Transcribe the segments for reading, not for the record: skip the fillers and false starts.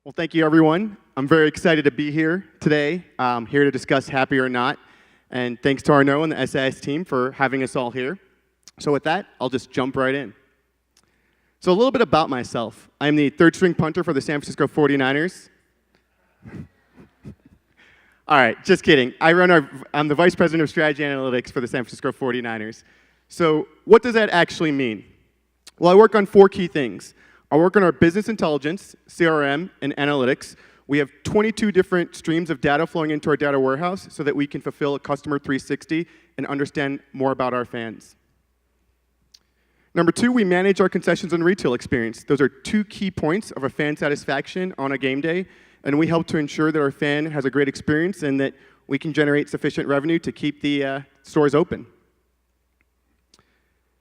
Well, thank you, everyone. I'm very excited to be here today, here to discuss Happy or Not. And thanks to Arnaud and the SAS team for having us all here. So with that, I'll just jump right in. So a little bit about myself. I'm the third string punter for the San Francisco 49ers. All right, just kidding. I'm the Vice President of Strategy Analytics for the San Francisco 49ers. So what does that actually mean? Well, I work on 4 key things. I work on our business intelligence, CRM, and analytics. We have 22 different streams of data flowing into our data warehouse so that we can fulfill a customer 360 and understand more about our fans. Number 2, we manage our concessions and retail experience. Those are 2 key points of a fan satisfaction on a game day, and we help to ensure that our fan has a great experience and that we can generate sufficient revenue to keep the stores open.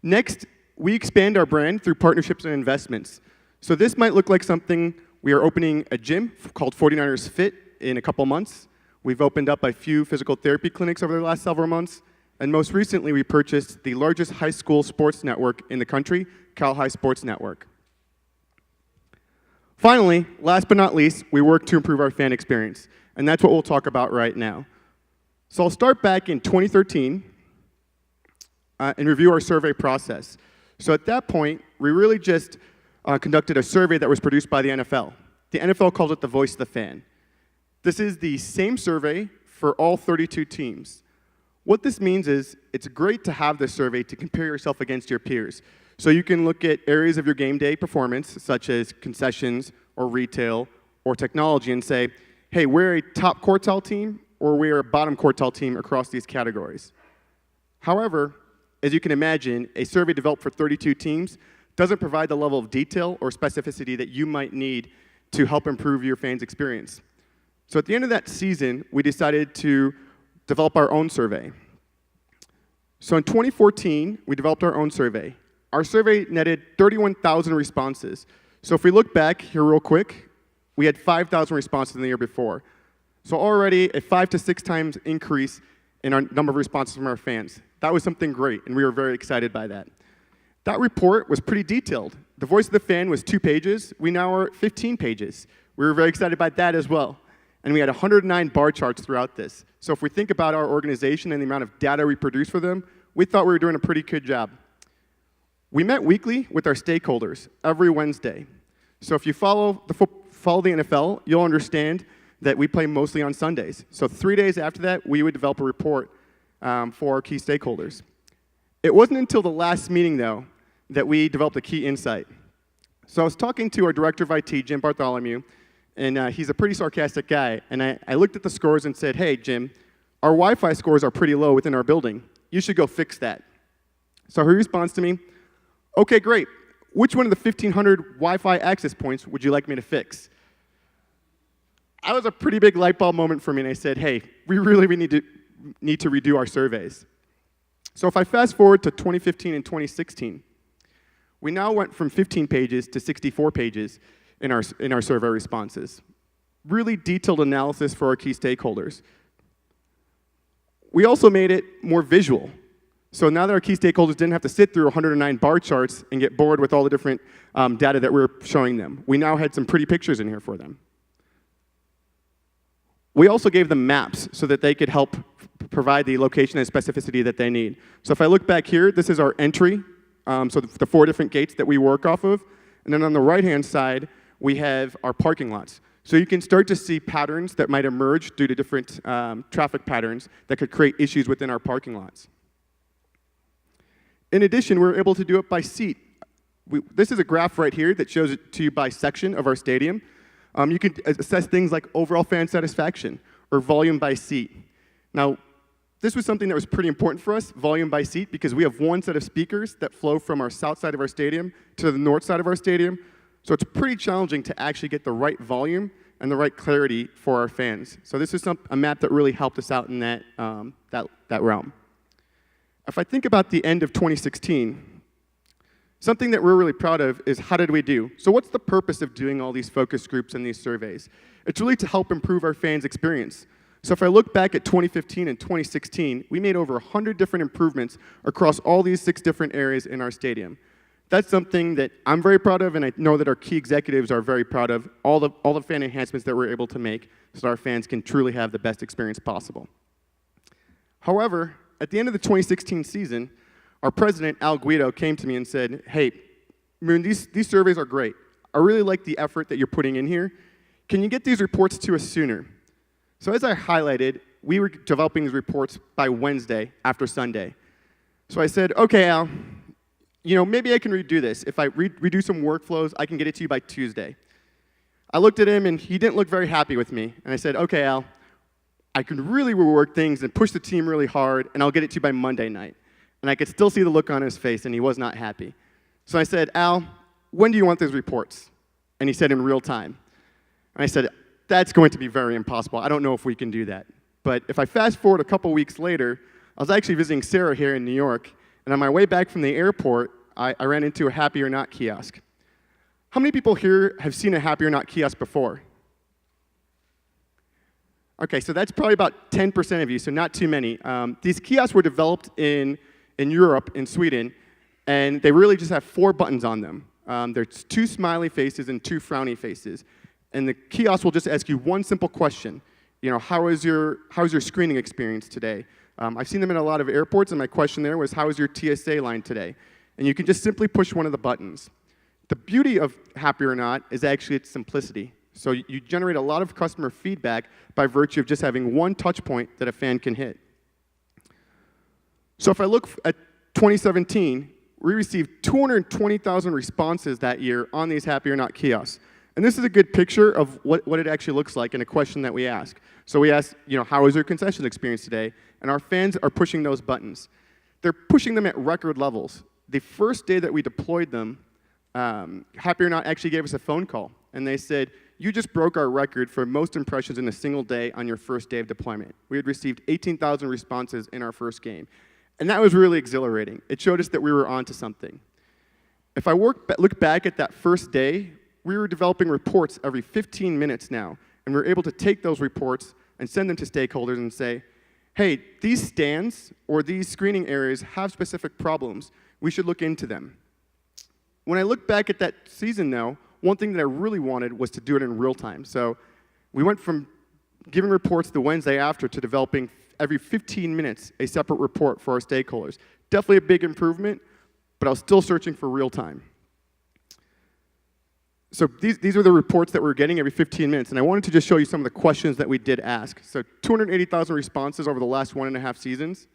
Next, we expand our brand through partnerships and investments. So this might look like something. We are opening a gym called 49ers Fit in a couple months. We've opened up a few physical therapy clinics over the last several months. And most recently, we purchased the largest high school sports network in the country, Cal High Sports Network. Finally, last but not least, we work to improve our fan experience. And that's what we'll talk about right now. So I'll start back in 2013 and review our survey process. So at that point, we really just conducted a survey that was produced by the NFL. The NFL calls it the voice of the fan. This is the same survey for all 32 teams. What this means is it's great to have this survey to compare yourself against your peers. So you can look at areas of your game day performance, such as concessions or retail or technology, and say, hey, we're a top quartile team or we're a bottom quartile team across these categories. However, as you can imagine, a survey developed for 32 teams doesn't provide the level of detail or specificity that you might need to help improve your fans' experience. So at the end of that season, we decided to develop our own survey. So in 2014, we developed our own survey. Our survey netted 31,000 responses. So if we look back here real quick, we had 5,000 responses in the year before. So already a 5 to 6 times increase in our number of responses from our fans. That was something great, and we were very excited by that. That report was pretty detailed. The voice of the fan was 2 pages. We now are at 15 pages. We were very excited by that as well. And we had 109 bar charts throughout this. So if we think about our organization and the amount of data we produce for them, we thought we were doing a pretty good job. We met weekly with our stakeholders every Wednesday. So if you follow the NFL, you'll understand that we play mostly on Sundays. So 3 days after that, we would develop a report for our key stakeholders. It wasn't until the last meeting, though, that we developed a key insight. So I was talking to our director of IT, Jim Bartholomew, and he's a pretty sarcastic guy. And I looked at the scores and said, hey, Jim, our Wi-Fi scores are pretty low within our building. You should go fix that. So he responds to me, okay, great. Which one of the 1,500 Wi-Fi access points would you like me to fix? That was a pretty big light bulb moment for me, and I said, hey, we really need to redo our surveys. So if I fast forward to 2015 and 2016, we now went from 15 pages to 64 pages in our survey responses. Really detailed analysis for our key stakeholders. We also made it more visual. So now that our key stakeholders didn't have to sit through 109 bar charts and get bored with all the different data that we were showing them, we now had some pretty pictures in here for them. We also gave them maps so that they could help provide the location and specificity that they need. So if I look back here, this is our entry, so the 4 different gates that we work off of. And then on the right-hand side, we have our parking lots. So you can start to see patterns that might emerge due to different traffic patterns that could create issues within our parking lots. In addition, we're able to do it by seat. This is a graph right here that shows it to you by section of our stadium. You can assess things like overall fan satisfaction or volume by seat. Now, this was something that was pretty important for us, volume by seat, because we have one set of speakers that flow from our south side of our stadium to the north side of our stadium. So it's pretty challenging to actually get the right volume and the right clarity for our fans. So this is a map that really helped us out in that realm. If I think about the end of 2016, something that we're really proud of is how did we do? So what's the purpose of doing all these focus groups and these surveys? It's really to help improve our fans' experience. So if I look back at 2015 and 2016, we made over 100 different improvements across all these 6 different areas in our stadium. That's something that I'm very proud of, and I know that our key executives are very proud of, all the fan enhancements that we're able to make so that our fans can truly have the best experience possible. However, at the end of the 2016 season, our president, Al Guido, came to me and said, hey, Moon, these surveys are great. I really like the effort that you're putting in here. Can you get these reports to us sooner? So as I highlighted, we were developing these reports by Wednesday after Sunday. So I said, okay, Al, maybe I can redo this. If I redo some workflows, I can get it to you by Tuesday. I looked at him, and he didn't look very happy with me. And I said, okay, Al, I can really rework things and push the team really hard, and I'll get it to you by Monday night. And I could still see the look on his face, and he was not happy. So I said, Al, when do you want those reports? And he said, in real time. And I said, that's going to be very impossible. I don't know if we can do that. But if I fast forward a couple weeks later, I was actually visiting Sarah here in New York, and on my way back from the airport, I ran into a Happy or Not kiosk. How many people here have seen a Happy or Not kiosk before? Okay, so that's probably about 10% of you, so not too many. These kiosks were developed in Europe, in Sweden, and they really just have 4 buttons on them. There's 2 smiley faces and 2 frowny faces. And the kiosk will just ask you one simple question. How is your screening experience today? I've seen them in a lot of airports, and my question there was, how is your TSA line today? And you can just simply push one of the buttons. The beauty of Happy or Not is actually its simplicity. So you generate a lot of customer feedback by virtue of just having one touch point that a fan can hit. So if I look at 2017, we received 220,000 responses that year on these Happy or Not kiosks. And this is a good picture of what it actually looks like in a question that we ask. So we ask, how is your concession experience today? And our fans are pushing those buttons. They're pushing them at record levels. The first day that we deployed them, Happy or Not actually gave us a phone call. And they said, you just broke our record for most impressions in a single day on your first day of deployment. We had received 18,000 responses in our first game. And that was really exhilarating. It showed us that we were onto something. If I look back at that first day, we were developing reports every 15 minutes now, and we were able to take those reports and send them to stakeholders and say, hey, these stands or these screening areas have specific problems. We should look into them. When I look back at that season, though, one thing that I really wanted was to do it in real time. So we went from giving reports the Wednesday after to developing every 15 minutes a separate report for our stakeholders. Definitely a big improvement, but I was still searching for real time. So these are the reports that we're getting every 15 minutes, and I wanted to just show you some of the questions that we did ask. So 280,000 responses over the last 1.5 seasons.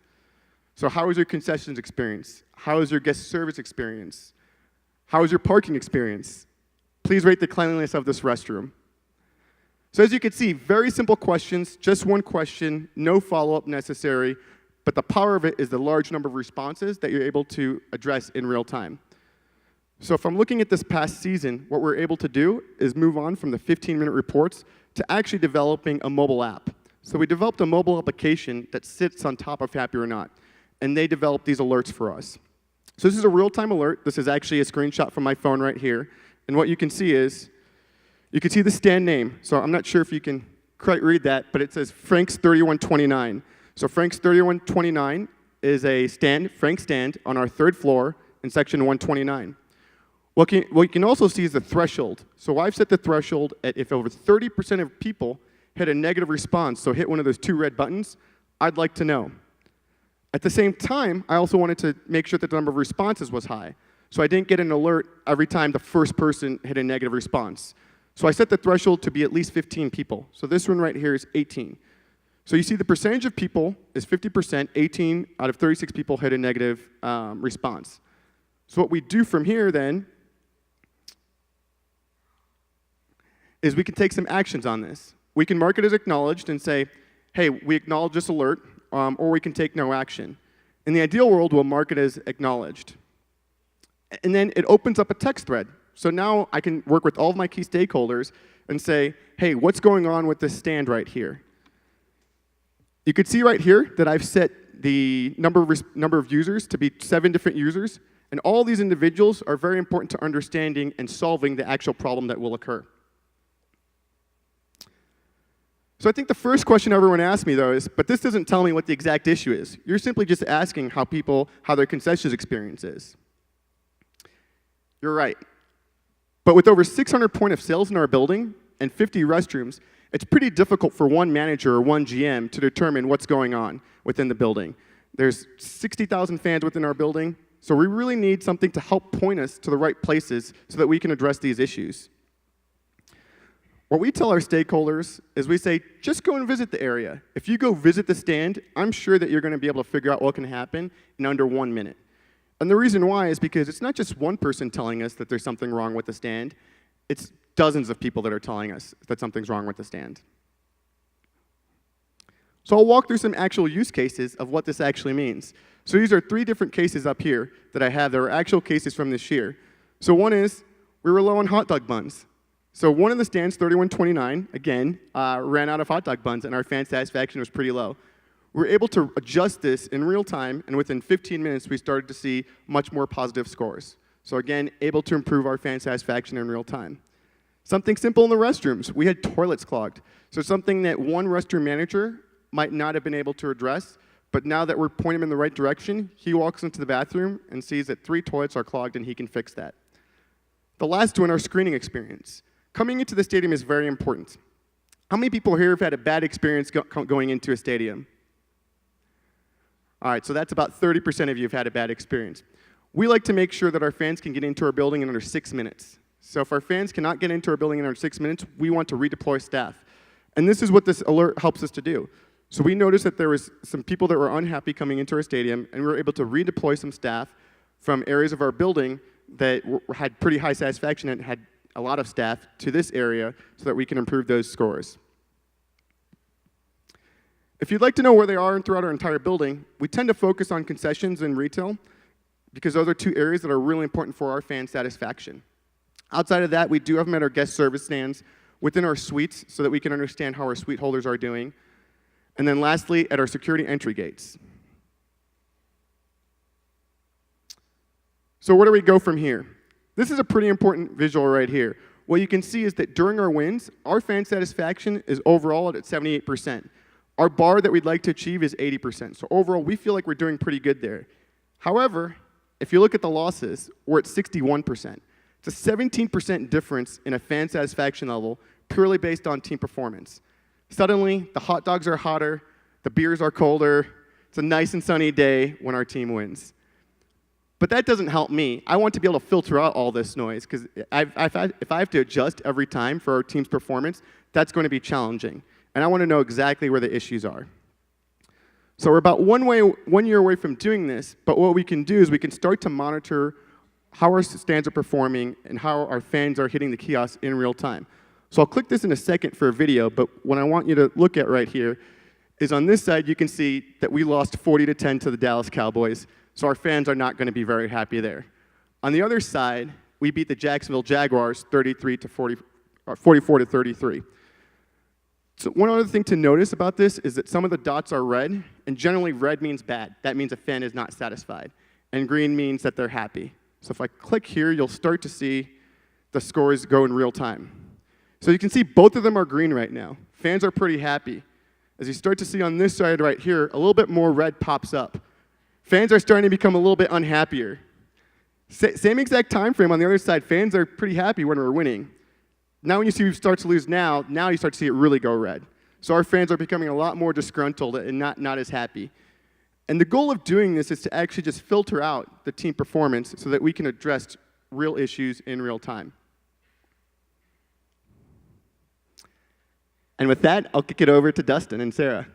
So how is your concessions experience? How is your guest service experience? How is your parking experience? Please rate the cleanliness of this restroom. So as you can see, very simple questions, just one question, no follow-up necessary, but the power of it is the large number of responses that you're able to address in real time. So if I'm looking at this past season, what we're able to do is move on from the 15-minute reports to actually developing a mobile app. So we developed a mobile application that sits on top of Happy or Not, and they developed these alerts for us. So this is a real-time alert. This is actually a screenshot from my phone right here. And what you can see is, you can see the stand name. So I'm not sure if you can quite read that, but it says Frank's 3129. So Frank's 3129 is a stand, Frank's stand, on our 3rd floor in section 129. What you can also see is the threshold. So I've set the threshold at if over 30% of people hit a negative response, so hit one of those 2 red buttons, I'd like to know. At the same time, I also wanted to make sure that the number of responses was high. So I didn't get an alert every time the first person hit a negative response. So I set the threshold to be at least 15 people. So this one right here is 18. So you see the percentage of people is 50%, 18 out of 36 people hit a negative response. So what we do from here then is we can take some actions on this. We can mark it as acknowledged and say, hey, we acknowledge this alert, or we can take no action. In the ideal world, we'll mark it as acknowledged. And then it opens up a text thread. So now I can work with all of my key stakeholders and say, hey, what's going on with this stand right here? You can see right here that I've set the number of users to be 7 different users, and all these individuals are very important to understanding and solving the actual problem that will occur. So I think the first question everyone asks me, though, is, but this doesn't tell me what the exact issue is. You're simply just asking how their concessions experience is. You're right. But with over 600 point of sales in our building and 50 restrooms, it's pretty difficult for one manager or one GM to determine what's going on within the building. There's 60,000 fans within our building, so we really need something to help point us to the right places so that we can address these issues. What we tell our stakeholders is we say, just go and visit the area. If you go visit the stand, I'm sure that you're going to be able to figure out what can happen in under 1 minute. And the reason why is because it's not just one person telling us that there's something wrong with the stand. It's dozens of people that are telling us that something's wrong with the stand. So I'll walk through some actual use cases of what this actually means. So these are 3 different cases up here that I have that are actual cases from this year. So one is, we were low on hot dog buns. So one of the stands, 3129, again, ran out of hot dog buns, and our fan satisfaction was pretty low. We were able to adjust this in real time, and within 15 minutes, we started to see much more positive scores. So again, able to improve our fan satisfaction in real time. Something simple in the restrooms. We had toilets clogged. So something that one restroom manager might not have been able to address, but now that we're pointing him in the right direction, he walks into the bathroom and sees that 3 toilets are clogged, and he can fix that. The last one, our screening experience. Coming into the stadium is very important. How many people here have had a bad experience going into a stadium? All right, so that's about 30% of you have had a bad experience. We like to make sure that our fans can get into our building in under 6 minutes. So if our fans cannot get into our building in under 6 minutes, we want to redeploy staff. And this is what this alert helps us to do. So we noticed that there was some people that were unhappy coming into our stadium, and we were able to redeploy some staff from areas of our building that had pretty high satisfaction and had a lot of staff to this area so that we can improve those scores. If you'd like to know where they are throughout our entire building, we tend to focus on concessions and retail because those are 2 areas that are really important for our fan satisfaction. Outside of that, we do have them at our guest service stands within our suites so that we can understand how our suite holders are doing. And then lastly, at our security entry gates. So where do we go from here? This is a pretty important visual right here. What you can see is that during our wins, our fan satisfaction is overall at 78%. Our bar that we'd like to achieve is 80%. So overall, we feel like we're doing pretty good there. However, if you look at the losses, we're at 61%. It's a 17% difference in a fan satisfaction level purely based on team performance. Suddenly, the hot dogs are hotter, the beers are colder, it's a nice and sunny day when our team wins. But that doesn't help me. I want to be able to filter out all this noise, because if I have to adjust every time for our team's performance, that's going to be challenging. And I want to know exactly where the issues are. So we're about 1 year away from doing this, but what we can do is we can start to monitor how our stands are performing and how our fans are hitting the kiosks in real time. So I'll click this in a second for a video, but what I want you to look at right here is on this side, you can see that we lost 40-10 to the Dallas Cowboys, so our fans are not going to be very happy there. On the other side, we beat the Jacksonville Jaguars 44-33. So one other thing to notice about this is that some of the dots are red, and generally red means bad. That means a fan is not satisfied. And green means that they're happy. So if I click here, you'll start to see the scores go in real time. So you can see both of them are green right now. Fans are pretty happy. As you start to see on this side right here, a little bit more red pops up. Fans are starting to become a little bit unhappier. Same exact time frame on the other side, fans are pretty happy when we're winning. Now when you see we start to lose now you start to see it really go red. So our fans are becoming a lot more disgruntled and not as happy. And the goal of doing this is to actually just filter out the team performance so that we can address real issues in real time. And with that, I'll kick it over to Dustin and Sarah.